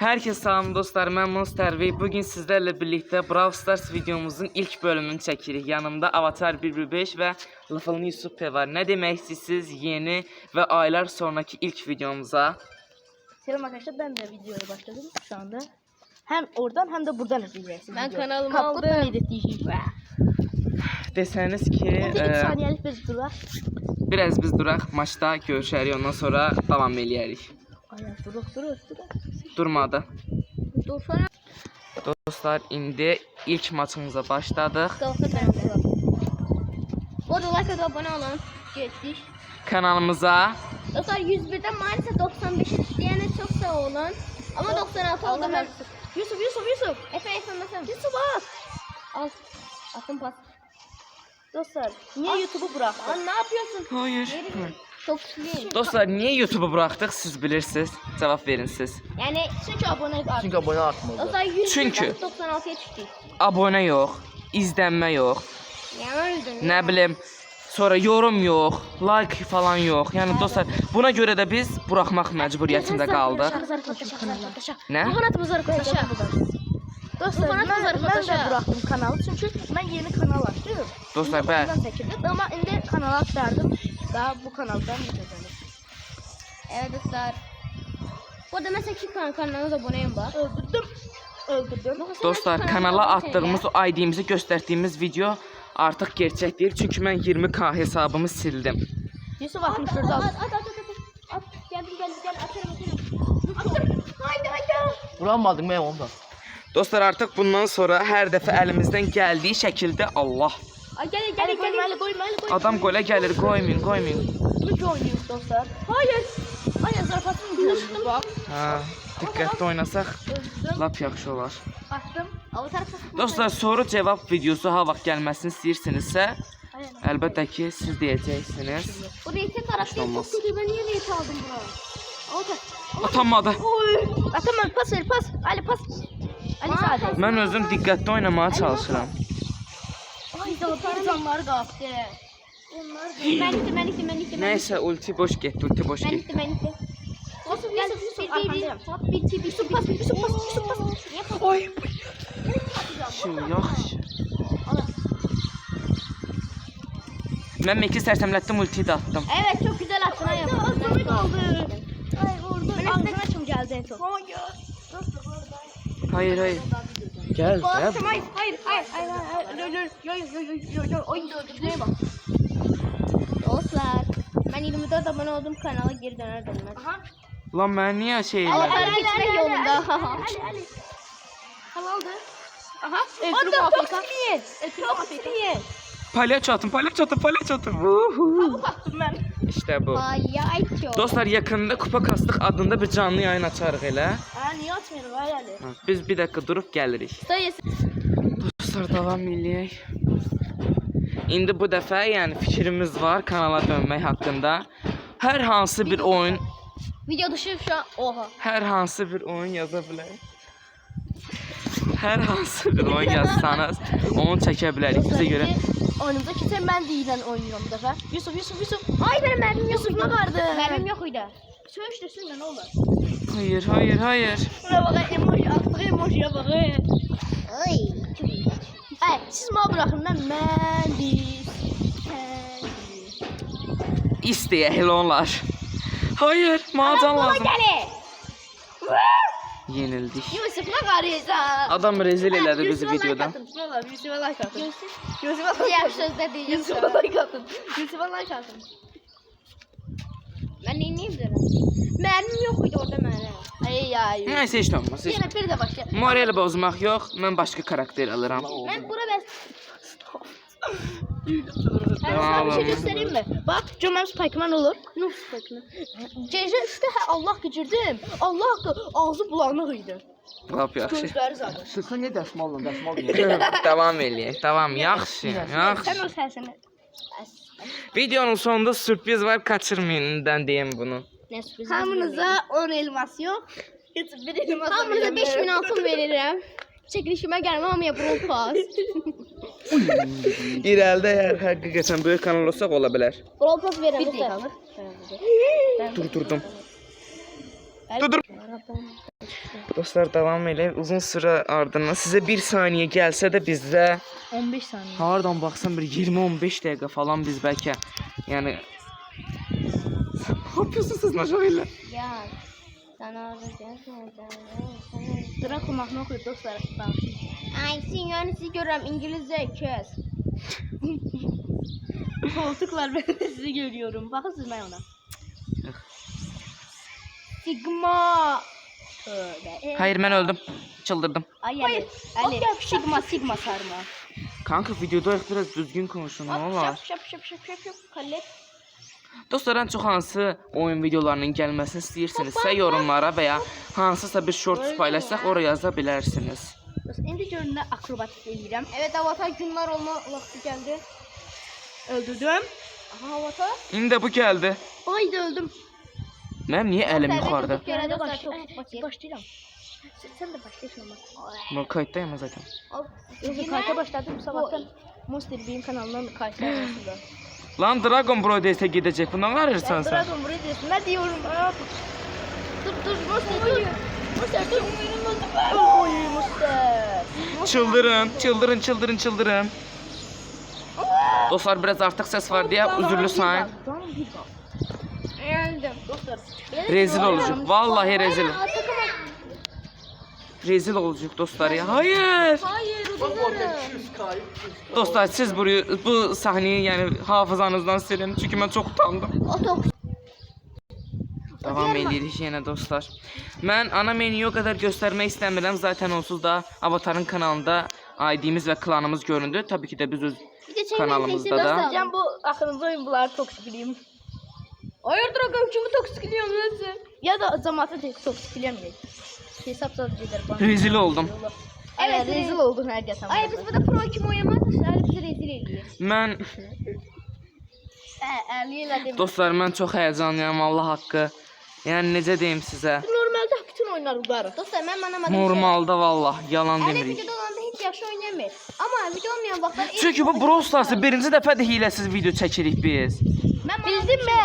Herkese salam dostlar, ben Monster ve bugün sizlerle birlikte Brawl Stars videomuzun ilk bölümünü çekirik. Yanımda Avatar 115 ve Lafalını Yusuf P var. Ne demek siz yeni ve aylar sonraki ilk videomuza? Selam arkadaşlar, ben de videoya başladım şu anda. Hem oradan hem de buradan izleyeceksiniz. Ben videoyu. kanalımı Kapkutla aldım. editleyeceğim. Deseniz ki 2 saniyelik bir durak. biraz biz durak, maçta görüşərik, ondan sonra devam eləyərik. Aynen, durak. Durmadı. Dursana. Dostlar, indi ilk maçımıza başladık. Orada like atıp abone olun. Geçtik. Kanalımıza Dostlar 101'den maalesef 95 isteyene çok sağ olun. Ama 96 oldu. Allah Yusuf. Efe mesela. Yusuf at. Al. Attım pas. Dostlar, niye YouTube'u bıraktın? Lan ne yapıyorsun? hayır. Çok sinirliyim. Dostlar, niye YouTube'u bıraktık siz bilirsiniz. Cevap verin siz. Yani Çünkü abone arttı. Çünkü abone artmadı. dostlar 101'den Çünkü. 96'ya çıktık. Abone yok, izlenme yok. Yani öldüm. Ne bileyim, sonra yorum yok, like falan yok. Yani dostlar, buna göre de biz bırakmak mecburiyetinde kaldık. Ne? Bu kanatımızı arkadaşlar. Dostlar, Bu kanatımız ben de arkadaşlar. bıraktım kanalı çünkü ben yeni kanal açtım. Dostlar, ben Bundan çekildim ama indi kanala aktardım. Daha bu kanaldan yapacağım. Evet dostlar. Bu arada mesela ki kanalına aboneyim bak. Öldürdüm. dostlar kanala attığımız o ID'mizi gösterdiğimiz video artık gerçek değil. Çünkü ben 20K hesabımı sildim. Yusuf 64 At aldı. at. Gel atarım. Haydi. Vuramadım ben ondan. Dostlar, artık bundan sonra her defa elimizden geldiği şekilde Allah. Ay gel. Koy. Adam gole gelir, koymayın. Lütfen oynuyoruz dostlar. Hayır zarafatım gidiyor. Bak. Ha, dikkatli oynasak lap yaxşı olar. Attım. Avatar. Dostlar, soru cevap videosu ha vaxt gəlməsini istəyirsinizsə, əlbəttə ki siz deyəcəksiniz. Bu reyti tarafı olmaz. çok kötü. Ben niye reyti aldım buna? Avatar. Atanmadı. Atamam, pas ver. Ali pas. Ali sade. Mən özüm diqqətli oynamaya çalışıram. Ay zaten canları kalktı. Ben gittim. Nəysə, ulti boş getdi. Ben gittim. Yusuf gel. Yusuf pas. Niye pas? Oy. Şimdi yaxşı. Mən Meki sərsəmlətdim, ultiyi də atdım. Evet çok güzel attın. Ha yaptın. kaldı. Ay vurdu. Ağzına açım geldi en son. Hayır. Gəl, gəl. Hayır. Yo. Oyun dördüncüye bak. Dostlar. Ben 24 abone oldum, kanala geri döner dönmez. Lan mən niyə şey elədim? Avatar gitmek yolunda. Ali. Halaldı. Aha. Ertuğrul Afrika. Afrika. Palyaço atın. Vuhu. Baktım ben. İşte bu. Ay. Dostlar, yakında Kupa Kastıq adında bir canlı yayın açarıq elə. Niye atmıyorum Ali? Ha, biz bir dakika durup gəlirik. Dostlar, davam eləyək. İndi bu dəfə yəni fikrimiz var kanala dönmək haqqında. Hər hansı bir oyun, Video dışı şu an. Oha. hər hansı bir oyun yaza bilərik. Hər hansı bir oyun yazsanız onu çəkə bilərik. Bizə görə Oyunumuza kimse ben değilen oynuyorum bu defa. Yusuf. Ay benim mermim yok. Yusuf ne vardı? Mermim yok uydu. Söyle ne olur. hayır. Buna bak emojiye bak. Ay. Evet siz bana bırakın ben Mendiz. İstəyək onlar. Hayır, macan lazım. Gel. Yenildik. Yusuf ne karıysa. Adam rezil elədi bizi videodan. Yusuf'a like atın. Diğer sözde diyeceğim. Yusuf'a like atın. Ben neyim derim. Mermim yok uydu orada mermim. Ay ya. Nəysə, heç nə olmaz. Yine bir de başla. Moral bozmaq yox, mən başqa karakter alıram. Ben bura ben. Ben sana bir şey göstereyim mi? Bak Jomem Spikeman olur. Nasıl Spikeman? Gece 3'te Allah gıcırdım. Allah hakkı ağzı bulanıqydı. Lap yaxşı. Gözləri zadı. Sıkın ne dəsmalla deyil. Davam eləyək. Davam, yaxşı. Sen o sesini. Videonun sonunda sürpriz var, kaçırmayın deyim bunu. Ne sürpriz. Hamınıza 10 elmas yok. Bir elmas Hamınıza 5000 altın veririm. Çekilişime gelmem ama yapalım pas. İrəlidə əgər həqiqətən böyük kanal olsaq ola bilər. Brawl pas veririm. Bir kalır. Durdurdum. Dostlar davam elə uzun süre ardından size bir saniye gelse de bizde 15 saniye. hardan baksan bir 20-15 dakika falan biz belki yani ne yapıyorsunuz siz Naşarıyla? Ya. Sen orada Draco mahnı oxuyur dostlar. Ay sinyor sizi görürüm İngilizce kes. Koltuklar ben de sizi görüyorum. Baxırsınız mən ona. Sigma. Hayır ben öldüm. Çıldırdım. Ay Ali. Ali. Sigma sarma. Kanka videoda biraz düzgün konuşun ne olar? Şap. Kallet. Dostlar en çok hansı oyun videolarının gelmesini istəyirsinizsə yorumlara veya hansısa bir shorts paylaşsaq oraya yazabilirsiniz. İndi görün nə akrobatik eləyirəm. Evet avatar günler olma vakti geldi. Öldürdüm. Aha avatar. İndi bu geldi. Haydi öldüm. Mənim niye elim yukarıda? Yerde Başlayıram. Sen de başlayışın ama. Ben kayıttayım zaten. Yoxsa kayıta başladım sabahtan. Monster Beam kanalından kayıtlar arasında. Lan Dragon Bro deyəsə gedəcək. Bundan qarırsan sen. Dragon buraya diyorsun. Ne diyorum? Dur Monster dur. Monster dur. Oy Monster. Çıldırın. Dostlar biraz artık ses var diye üzürlü sayın. Geldim. Dostlar. Rezil olacak. Vallahi rezil. Rezil olacak dostlar ya. Hayır. Dostlar siz bu sahneyi yani hafızanızdan silin. Çünkü ben çok utandım. Devam edirik yenə dostlar. Mən ana menüyü o qədər göstərmək istəmirəm. Zaten onsuz da Avatarın kanalında ID'miz və klanımız göründü. Tabii ki de biz öz kanalımızda da. Can bu axırıncı oyun bunları toksikliyim. Hayır Dragon kimi toksikliyorum nasıl? Ya da cemaate toksikliyim. Hesap sadece eder bana. Rezil oldum. Evet rezil oldun her geçen. Ay biz burada pro kim oynamazsa şöyle bizi rezil ediyor. Mən Əliyle dostlar mən çox həyəcanlıyam Allah haqqı. Yəni necə deyim sizə? Normalde bütün oyunlar udarıq. Dostlar ben anlamadım. Normalda vallah yalan Ali demirik. videoda olanda hiç yaxşı oynayamır. Ama video olmayan vaxtlar Çünki bu Brawl Stars'ı birinci dəfə də hiləsiz video çəkirik biz. Bildin mi?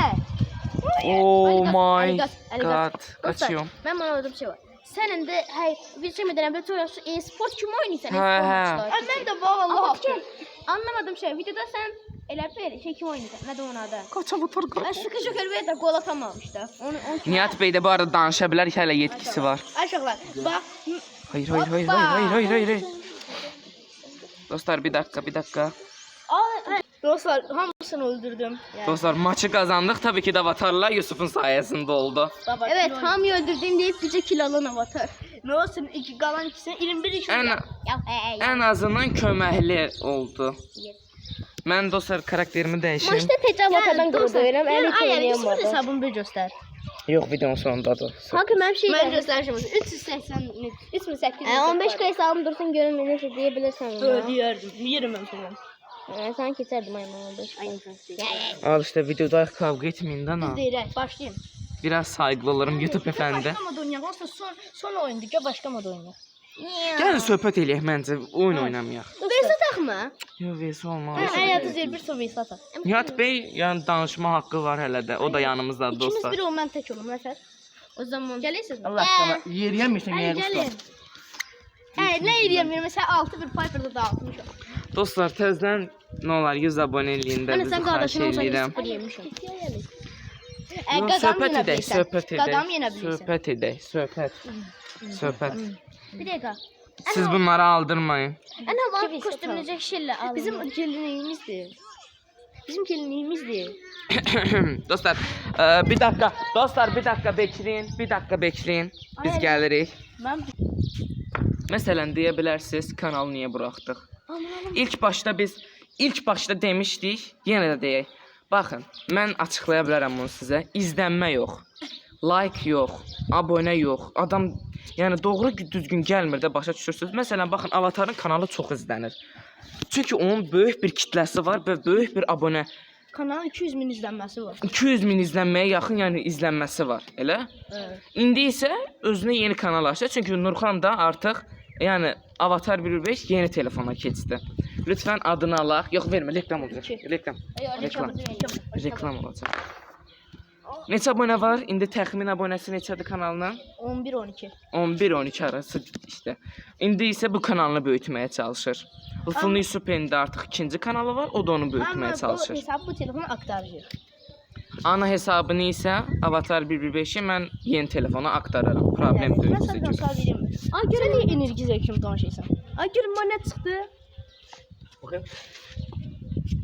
Oh my God. god. Qaçıyorum. Ben bana orada bir şey var. Senin de hey bir şey mi dönemde tutuyorsun e-sport kim oynuyorsun? He. Ben de vallahi Anlamadım şey videoda sen elə bir şey kim oynuyorsun? Ne de onun adı? Qaça butur Ben qaç. sıkı şöker de gol atamamış da. Onu Nihat bəy də bu arada danışa bilər, hələ yetkisi var. Aşağılar. Bak. Hayır. Dostlar bir dakika. Dostlar hamısını öldürdüm. Dostlar maçı kazandık. Tabii ki de Avatar'la Yusuf'un sayesinde oldu. Evet Hami'yi öldürdüğüm deyip bize kill alan avatar. Ne olsun iki kalan ikisine 21 iki. En azından köməkli oldu. Mən dostlar karakterimi dəyişim. Maçta tecavüz avatardan qurduyorum. Əli Ay oynayamam. bir hesabımı bir göster. Yox, videonun sonundadır. Kanka ben bir şey Ben diyeyim. göstereceğim. 380 3800. 15 hesabım dursun görün beni şey diyebilirsen. Ödüyordum. Yerim ben falan. Sen keserdim aynen 15. Al işte videoda kavga etmeyin lan ha. Değil. Başlayayım. Biraz saygılı olurum YouTube efendi. Başka mod oynayalım. Olsa son oyundu ki başka mod oynayalım. Gəlin söhbət eləyək məncə, oyun oynamayaq. Versa takma. Yox, versə olmaz. Hayatı bir soru sata. Nihat bəy yəni danışma haqqı var hələ də. O da yanımızdadır İkimiz dostlar. biri o ben tek olum Nefer. O zaman Gelirsiniz mi? Allah aşkına yeriyəmişsən Hadi yer gelin. usta. Ne yiyemiyorum mesela 6 bir Piper'da dağıtmış. Dostlar təzədən nə olar 100 abunə eləyin də Hani bizi sen xahiş kardeşin olsan eləyirəm. 0 yemişim. Yox, söhbət edək, söhbət Qadam edək. yenə bilirsən. Söhbət edək, söhbət. bir dakika. Siz bunları aldırmayın. Ana var kostümleyecek şeyle al. Bizim gelinliğimizdir. Bizim gelinliğimizdir. Dostlar, bir dakika. Dostlar bir dakika bekleyin. Biz gəlirik. Ben Məsələn deyə bilərsiniz, kanalı niyə buraxdıq? İlk başda demişdik, yenə də deyək. Baxın, mən açıqlaya bilərəm bunu sizə. İzlənmə yox. Like yox, abunə yox. Adam yəni doğru düzgün gəlmir də başa düşürsüz. Məsələn baxın, Avatarın kanalı çox izlənir. Çünki onun böyük bir kitləsi var və böyük bir abunə. kanalın 200 bin izlenmesi var. 200 min izlənməyə yaxın yəni izlənməsi var, elə? Evet. İndi isə özünə yeni kanal açdı. Çünki Nurxan da artıq yəni Avatar 1.5 yeni telefona keçdi. Lütfən adını alaq. Yox vermə, reklam olacaq. Reklam olacaq. Neçə abunə var? İndi təxmin abunəsi neçədir kanalına? 11-12. 11-12 arası işte. İndi isə bu kanalını böyütməyə çalışır. Lufun Yusup'un da artıq ikinci kanalı var, o da onu böyütməyə Ama bu çalışır. hesabı bu telefonu aktaracaq. Ana hesabını isə Avatar 115'i mən yeni telefona aktararım. Problem Mən deyil sənə bizə bir görə. sual vereyim mi? Ay Sən görün. niyə enerji zevkimi danışırsan? Ay görün bana ne çıktı? Bakın.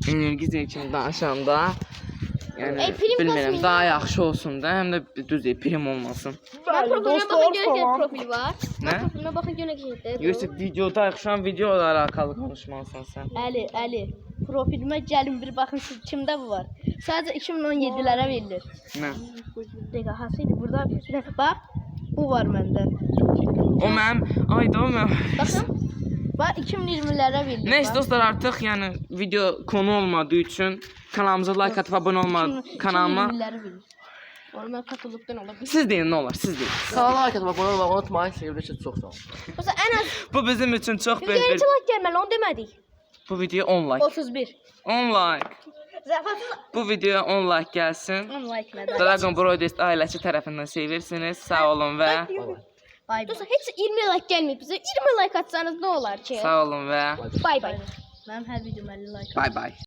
Enerji zevkini danışanda yəni Ey, prim bilmirəm, kasmayın. daha yaxşı olsun da, həm də düz prim olmasın. Ben profiline bakın görün falan. profil var. Ne? Ben profiline bakın görün ki. Yusuf videoda şu an video ilə alakalı konuşmalısan sən. Əli, profilimə gəlin bir baxın siz kimdə bu var? Sadəcə 2017-lərə verilir. Nə? Dəqiqə, hasıydı burada? Bir dəfə bax, bu var məndə. O mənim, ayda o mənim. Baxın. Bax 2020-lərə verilir. Neyse dostlar, artıq yəni video konu olmadığı üçün kanalımıza like atıb abunə olma kanalıma. 2020-lərə verilir. Normal katılıktan olabilir. Siz deyin nə olar, siz deyin. Kanala like atın, abone olmayı unutmayın. Sevgili için çok sağ olun. Mesela en az Bu bizim üçün çox bir böyük bir... like gelmeli onu demedik. Bu video 10 like. 31. 10 like. Zəfətsiz Bu video 10 like gəlsin. 10 like nədir? Dragon Broadcast ailəsi tərəfindən sevirsiniz. Sağ olun və Bay bay. Dostlar hiç 20 like gelmeyip bize 20 like atsanız ne olar ki? sağ olun və Bay bay. Mənim hər videom 50 like. bay bay.